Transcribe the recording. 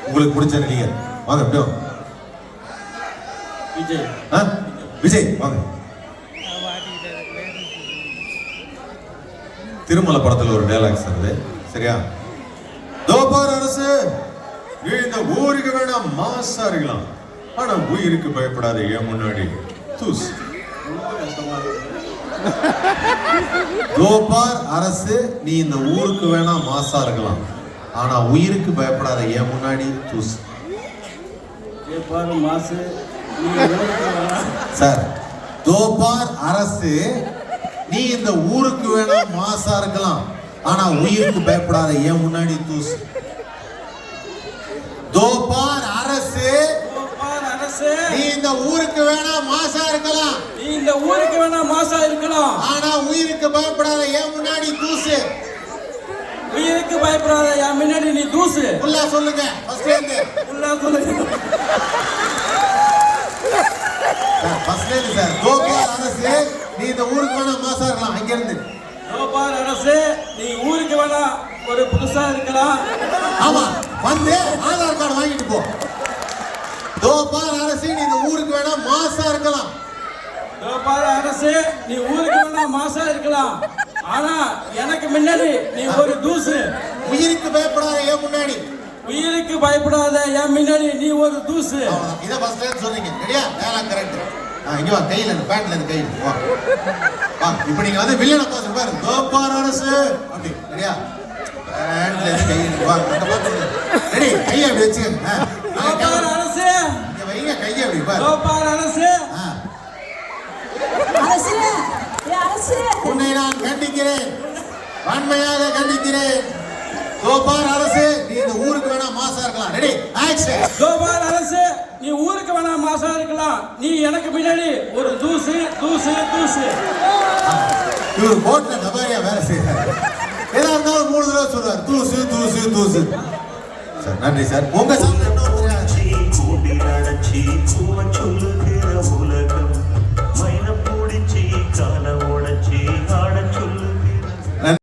உங்களுக்கு பிடிச்ச நடிகர் வாங்க அப்படியே விஜய். விஜய் வாங்க. திருமலை படத்துல ஒரு டயலாக் சார், சரியா? தோபார் அரசு, இந்த ஊருக்கு வேணா மாசா இருக்கலாம், ஆனா உயிருக்கு பயப்படாத என் முன்னாடி தூஸ். தோபார் அரசு, நீ இந்த ஊருக்கு வேணா மாசா இருக்கலாம், ஆனா உயிருக்கு பயப்படாத என் முன்னாடி தூஸ். சார், தோபார் அரசு, நீ இந்த ஊருக்கு வேணா மாசா இருக்கலாம், ஆனா உயிருக்கு பயப்படாத என் முன்னாடி தூஸ். தோபார் அரசு, நீ இந்த ஊருக்கு வேணா மாசா இருக்கலாம், நீ இந்த ஊருக்கு வேணா மாசா இருக்கலாம், ஆனா உயிருக்கு பயப்படாத என் முன்னாடி தூசு. உயிருக்கு பயப்படாத என் முன்னாடி நீ தூசு. ஃபுல்லா சொல்லுங்க, ஃபர்ஸ்ட்ல இருந்து. ஃபுல்லா சொல்லுங்க. ஃபர்ஸ்ட்ல இருந்து சார். தோபார் அரசு, நீ இந்த ஊருக்கு வேணா மாசா இருக்கலாம், அங்க இருந்து. தோபார் அரசு, நீ ஊருக்கு வேணா ஒரு புதுசா இருக்கலாம். ஆமா, வந்து ஆதார் கார்டு வாங்கிட்டு போ. தோபார் அரசு, நீ இந்த ஊருக்கு வேணா மாசா இருக்கலாம். தோபார் அரசு, நீ ஊருக்கு வேணா மாசா இருக்கலாம், ஆனா எனக்கு முன்னாடி நீ ஒரு தூசு. உயிருக்கு பயப்படாத என் முன்னாடி. உயிருக்கு பயப்படாத என் முன்னாடி நீ ஒரு தூசு. இத ஃபர்ஸ்ட் டைம் சொன்னீங்க, சரியா? Dialogue correct. இங்க வா, கையில இந்த பேண்ட்ல இந்த கையில வா. வா, இப்போ நீங்க வந்து வில்லன பாஸ் பாரு. தோபார் அரசு அப்படி, சரியா? பேண்ட்ல இந்த கையில வா, அந்த பாத்து. ரெடி, கையை அப்படி வெச்சுங்க. தோபார் அரசு, இங்க வைங்க கையை அப்படி பாரு. தோபார் அரசு. அரசு, அரசு, உன்னை நான் கண்டிக்கிறேன், வன்மையாக கண்டிக்கிறேன். தோபார் அரசு, நீ இந்த ஊருக்கு வேணா மாசா இருக்கலாம். Ready, action. தோபார் அரசு, நீ ஊருக்கு வேணா மாசா இருக்கலாம், நீ எனக்கு முன்னாடி ஒரு தூசு தூசு தூசு. இவர் கோட்ல நபாரியா வேலை செய்யறாரு. ஏதா இருந்தாலும் 3 தடவை சொல்றாரு, தூசு தூசு தூசு. சார் நன்றி சார். உங்க சாப்பிட்டு